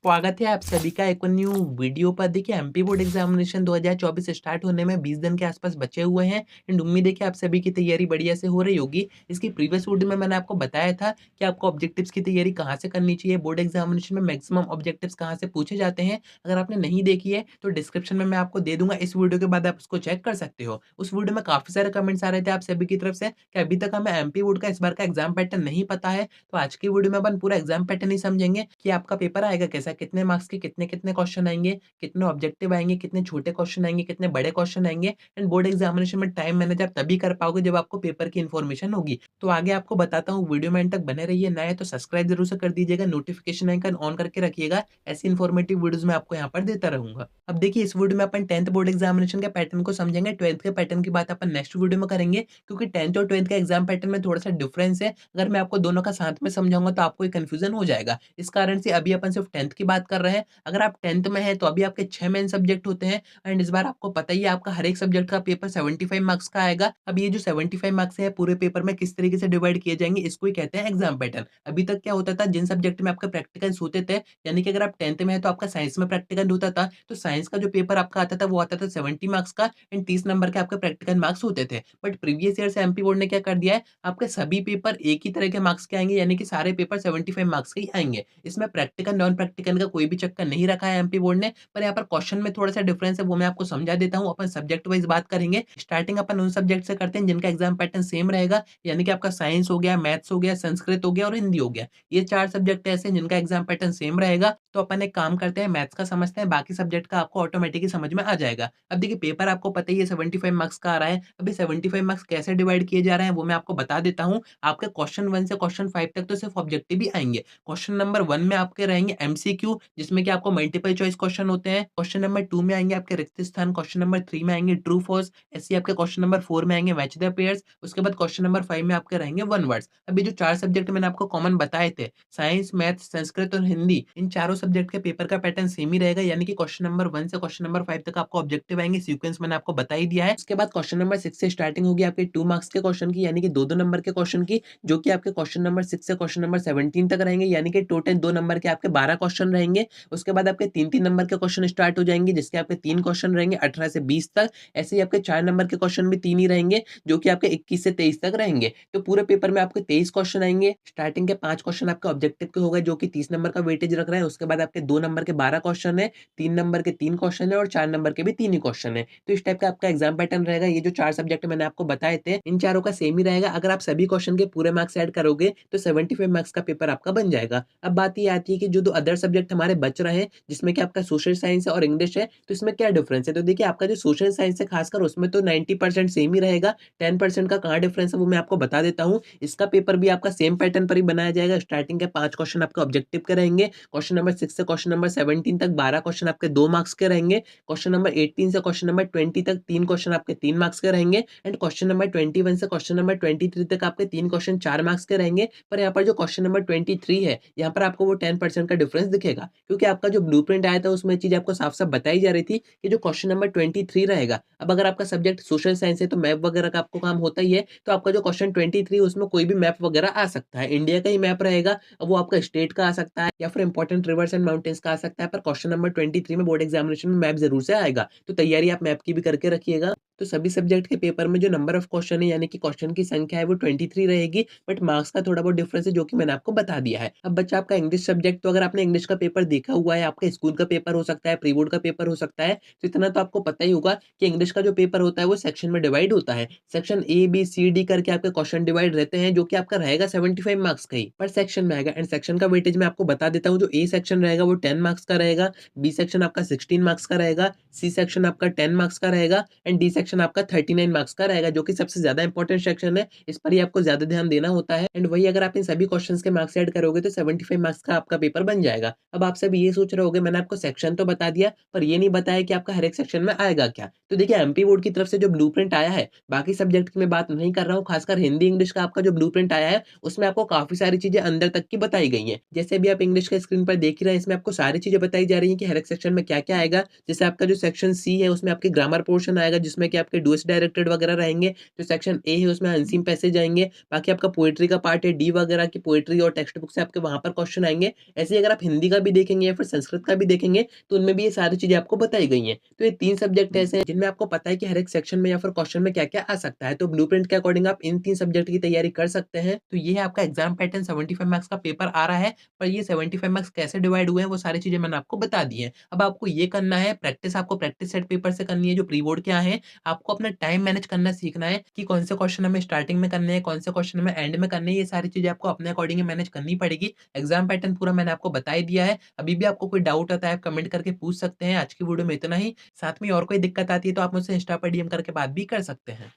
स्वागत है आप सभी का एक न्यू वीडियो पर। देखिए एमपी बोर्ड एग्जामिनेशन 2024 स्टार्ट होने में 20 दिन के आसपास बचे हुए हैं एंड उम्मीद है कि आप सभी की तैयारी बढ़िया से हो रही होगी। इसकी प्रीवियस वीडियो में मैंने आपको बताया था कि आपको ऑब्जेक्टिव्स की तैयारी कहाँ से करनी चाहिए, बोर्ड एग्जामिनेशन में मैक्सिमम ऑब्जेक्टिव्स कहाँ से पूछे जाते हैं। अगर आपने नहीं देखी है तो डिस्क्रिप्शन में मैं आपको दे दूंगा, इस वीडियो के बाद आप उसको चेक कर सकते हो। उस वीडियो में काफी सारे कमेंट्स आ रहे थे आप सभी की तरफ से कि अभी तक हमें एमपी बोर्ड का इस बार का एग्जाम पैटर्न नहीं पता है। तो आज की वीडियो में अपन पूरा एग्जाम पैटर्न ही समझेंगे कि आपका पेपर आएगा कैसा, कितने मार्क्स के कितने कितने क्वेश्चन आएंगे, कितने ऑब्जेक्टिव आएंगे, कितने छोटे क्वेश्चन आएंगे, कितने बड़े क्वेश्चन आएंगे। एंड बोर्ड एग्जामिनेशन में टाइम मैनेज आप तभी कर पाओगे जब आपको पेपर की इन्फॉर्मेशन होगी। तो आगे आपको बताता हूँ, वीडियो में एंड तक बने रहिए। नए हैं तो सब्सक्राइब जरूर से कर दीजिएगा, नोटिफिकेशन आइकन ऑन करके रखिएगा। ऐसी इन्फॉर्मेटिव वीडियोस मैं आपको यहाँ पर देता रहूंगा। अब देखिए इस वीडियो में अपन 10th बोर्ड एग्जामिनेशन के पैटर्न को समझेंगे। 12th के पैटर्न की बात अपन नेक्स्ट वीडियो में करेंगे, क्योंकि 10th और 12th का एग्जाम पैटर्न में थोड़ा सा डिफरेंस है। अगर मैं आपको दोनों का साथ में समझाऊंगा तो आपको कंफ्यूजन हो जाएगा। इस कारण से अभी अपन सिर्फ 10th की बात कर रहे हैं। अगर आप 10th में हैं तो अभी आपके 6 मेन सब्जेक्ट होते हैं एंड इस बार आपको पता ही है आपका हर एक सब्जेक्ट का पेपर 75 मार्क्स का आएगा। अब ये जो 75 मार्क्स है पूरे पेपर में किस तरीके से डिवाइड किए जाएंगे, इसको ही कहते हैं एग्जाम पैटर्न। अभी तक क्या होता था, जिन सब्जेक्ट में आपके प्रैक्टिकल्स होते थे, यानी कि अगर आप 10th में है तो आपका साइंस में प्रैक्टिकल होता था, तो साइंस का जो पेपर आपका आता था वो आता था 70 मार्क्स का एंड 30 नंबर के आपके प्रैक्टिकल मार्क्स होते थे। बट प्रीवियस ईयर से एमपी बोर्ड ने क्या कर दिया है, आपके सभी पेपर एक ही तरह के मार्क्स के आएंगे, यानी कि सारे पेपर 75 मार्क्स के ही आएंगे। इसमें प्रैक्टिकल नॉन प्रैक्टिकल का कोई भी चक्कर नहीं रखा है एमपी बोर्ड ने। पर यहाँ पर क्वेश्चन में थोड़ा सा डिफरेंस है, वो मैं आपको समझा देता हूँ। अपन सब्जेक्ट वाइज बात करेंगे। स्टार्टिंग अपन उन सब्जेक्ट से करते हैं जिनका एग्जाम पैटर्न सेम रहेगा, यानी कि आपका साइंस हो गया, मैथ्स हो गया, संस्कृत हो गया और हिंदी हो गया। ये चार सब्जेक्ट ऐसे हैं जिनका एग्जाम पैटर्न सेम रहेगा। तो अपन एक काम करते हैं, मैथ्स का समझते हैं, बाकी सब्जेक्ट का आपको ऑटोमेटिकली समझ में आ जाएगा। अब देखिए पेपर आपको पता ही है 75 मार्क्स का आ रहा है। अभी 75 मार्क्स कैसे डिवाइड किए जा रहे हैं वो मैं आपको बता देता हूँ। आपके क्वेश्चन 1 से क्वेश्चन 5 तक तो सिर्फ ऑब्जेक्टिव ही आएंगे। क्वेश्चन नंबर 1 में आपके रहेंगे एमसीक्यू, जिसमें कि आपको मल्टीपल चॉइस क्वेश्चन होते हैं। क्वेश्चन नंबर 2 में आएंगे आपके रिक्त स्थान। क्वेश्चन नंबर 3 में आएंगे ट्रू फॉल्स। ऐसे ही आपके क्वेश्चन नंबर 4 में आएंगे मैच द पेयर्स। उसके बाद क्वेश्चन नंबर 5 में आपके रहेंगे वन वर्ड्स। अब ये जो चार सब्जेक्ट मैंने आपको कॉमन बताए थे, साइंस, मैथ, संस्कृत और हिंदी, इन चारों सब्जेक्ट के पेपर का पैटर्न सेम ही रहेगा, यानी कि क्वेश्चन नंबर 1 से क्वेश्चन नंबर 5 तक आपको ऑब्जेक्टिव आएंगे। सीक्वेंस मैंने आपको बता ही दिया है। उसके बाद क्वेश्चन नंबर 6 से स्टार्टिंग होगी आपके 2 मार्क्स के क्वेश्चन की, यानी कि दो दो नंबर के क्वेश्चन की, जो कि आपके क्वेश्चन नंबर 6 से क्वेश्चन नंबर 17 तक रहेंगे, यानी कि टोटल 2 नंबर के आपके 12 क्वेश्चन रहेंगे। उसके बाद आपके 3-3 नंबर के क्वेश्चन स्टार्ट हो जाएंगे, जिसके आपके 3 क्वेश्चन रहेंगे 18 से 20 तक। ऐसे ही आपके 4 नंबर के क्वेश्चन भी 3 ही रहेंगे, जो कि आपके 21 से 23 तक रहेंगे। तो पूरे पेपर में आपके 23 क्वेश्चन आएंगे। स्टार्टिंग के 5 क्वेश्चन आपके ऑब्जेक्टिव के हो गए, जो कि 30 नंबर का वेटेज रख रहे हैं। उसके बाद आपके 2 नंबर के 12 क्वेश्चन है, 3 नंबर के 3 क्वेश्चन है और 4 नंबर के भी 3 ही क्वेश्चन है। तो इस टाइप का आपका एग्जाम पैटर्न रहेगा। ये जो 4 सब्जेक्ट मैंने आपको बताए थे, इन चारों का सेम ही रहेगा। अगर आप सभी क्वेश्चन के पूरे मार्क्स ऐड करोगे तो 75 मार्क्स का पेपर आपका बन जाएगा। अब बात ये आती है कि जो दो अदर सब्जेक्ट हमारे बच रहे हैं, जिसमें कि आपका सोशल साइंस है और इंग्लिश है, तो इसमें क्या डिफरेंस है। तो देखिए आपका जो सोशल साइंस है खासकर उसमें तो 90% सेम ही रहेगा। 10% का कहाँ डिफरेंस है वो मैं आपको बता देता हूँ। इसका पेपर भी आपका सेम पैटर्न पर ही बनाया जाएगा। स्टार्टिंग के 5 क्वेश्चन आपके ऑब्जेक्टिव के रहेंगे। क्वेश्चन नंबर 6 से क्वेश्चन नंबर 17 तक 12 क्वेश्चन आपके 2 मार्क्स के रहेंगे। क्वेश्चन नंबर 18 से क्वेश्चन नंबर 20 तक 3 क्वेश्चन आपके 3 मार्क्स के रहेंगे एंड क्वेश्चन नंबर 21 से क्वेश्चन नंबर 23 तक आपके 3 क्वेश्चन 4 मार्क्स के रहेंगे। पर यहाँ पर जो क्वेश्चन नंबर 23 है, यहाँ पर आपको वो 10% का डिफरेंस दिखेगा, क्योंकि आपका जो ब्लूप्रिंट आया था उसमें चीज आपको साफ-साफ बताई जा रही थी कि जो क्वेश्चन नंबर 23 रहेगा, अब अगर आपका सब्जेक्ट सोशल साइंस है तो मैप वगैरह का आपको काम होता ही है, तो आपका जो क्वेश्चन 23 उसमें कोई भी मैप वगैरह आ सकता है। इंडिया का ही मैप रहेगा, अब वो आपका स्टेट का आ सकता है या फिर इंपॉर्टेंट रिवर्स एंड माउंटेन्स का आ सकता है। पर क्वेश्चन नंबर 23 में बोर्ड एग्जामिनेशन में मैप जरूर से आएगा, तो तैयारी आप मैप की भी करके रखिएगा। तो सभी सब्जेक्ट के पेपर में जो नंबर ऑफ क्वेश्चन है, यानी कि क्वेश्चन की संख्या है, वो 23 रहेगी, बट मार्क्स का थोड़ा बहुत डिफरेंस है, जो कि मैंने आपको बता दिया है। अब बच्चा आपका इंग्लिश सब्जेक्ट, तो अगर आपने इंग्लिश का पेपर देखा हुआ है, आपके स्कूल का पेपर हो सकता है, प्री बोर्ड का पेपर हो सकता है, तो इतना तो आपको पता ही होगा कि इंग्लिश का जो पेपर होता है वो सेक्शन में डिवाइड होता है। Section A B C D करके आपके क्वेश्चन डिवाइड रहते हैं, जो कि आपका रहेगा 75 मार्क्स का ही पर सेक्शन में आएगा। एंड सेक्शन का वेटेज मैं आपको बता देता हूँ। जो ए सेक्शन रहेगा वो 10 मार्क्स का रहेगा, बी सेक्शन आपका 16 मार्क्स का रहेगा, सी सेक्शन आपका 10 मार्क्स का रहेगा एंड डी सेक्शन आपका 39 मार्क्स का रहेगा, जो कि सबसे ज्यादा इंपॉर्टेंट सेक्शन है। इस पर ही आपको ज्यादा ध्यान देना होता है। एंड वही अगर आप इन सभी क्वेश्चंस के मार्क्स ऐड करोगे तो 75 मार्क्स का आपका पेपर बन जाएगा। अब आप सब ये सोच रहे होगे, मैंने आपको सेक्शन तो बता दिया पर ये नहीं बताया कि आपका हर एक सेक्शन में आएगा क्या। तो देखिए एमपी बोर्ड की तरफ से जो ब्लूप्रिंट आया है, बाकी सब्जेक्ट की मैं बात नहीं कर रहा हूँ, खासकर हिंदी इंग्लिश का आपका जो ब्लूप्रिंट आया है उसमें आपको काफी सारी चीजें अंदर तक की बताई गई हैं। जैसे भी आप इंग्लिश के स्क्रीन पर देख ही रहे हैं, इसमें आपको सारी चीजें बताई जा रही है कि हर एक सेक्शन में क्या क्या आएगा। जैसे आपका जो सेक्शन सी है उसमें आपकी ग्रामर पोर्शन आएगा, जिसमें कि कि आपके डुअर्स डायरेक्टेड वगैरह रहेंगे। जो सेक्शन ए है उसमें अनसीन पैसेज आएँगे, बाकी आपका पोएट्री का पार्ट है, डी वगैरह की पोएट्री और टेक्स्ट बुक से आपके वहाँ पर क्वेश्चन आएँगे। ऐसे ही अगर आप हिंदी का भी देखेंगे या फिर संस्कृत का भी देखेंगे, तो उनमें भी ये सारी चीज़ें आपको बताई गई हैं। तो ये 3 सब्जेक्ट ऐसे हैं जिनमें आपको पता है कि हर एक सेक्शन में या फिर क्वेश्चन में क्या-क्या आ सकता है। तो ब्लूप्रिंट के अकॉर्डिंग आप इन 3 सब्जेक्ट की तैयारी कर सकते हैं। तो ये है आपका एग्ज़ाम पैटर्न, 75 मार्क्स का पेपर आ रहा है, पर ये 75 मार्क्स कैसे डिवाइड हुए हैं वो सारी चीज़ें मैंने आपको बता दी हैं। अब आपको ये करना है, प्रैक्टिस आपको प्रैक्टिस सेट पेपर से करनी है जो प्री बोर्ड के आए हैं। आपको अपना टाइम मैनेज करना सीखना है कि कौन से क्वेश्चन हमें स्टार्टिंग में करने हैं, कौन से क्वेश्चन हमें एंड में करने हैं, ये सारी चीज़ें आपको अपने अकॉर्डिंग ही मैनेज करनी पड़ेगी। एग्ज़ाम पैटर्न पूरा मैंने आपको बता ही दिया है। अभी भी आपको कोई डाउट आता है, आप कमेंट करके पूछ सकते हैं। आज की वीडियो में इतना ही। साथ में और कोई दिक्कत आती है तो आप मुझसे इंस्टा पर डीएम करके बात भी कर सकते हैं।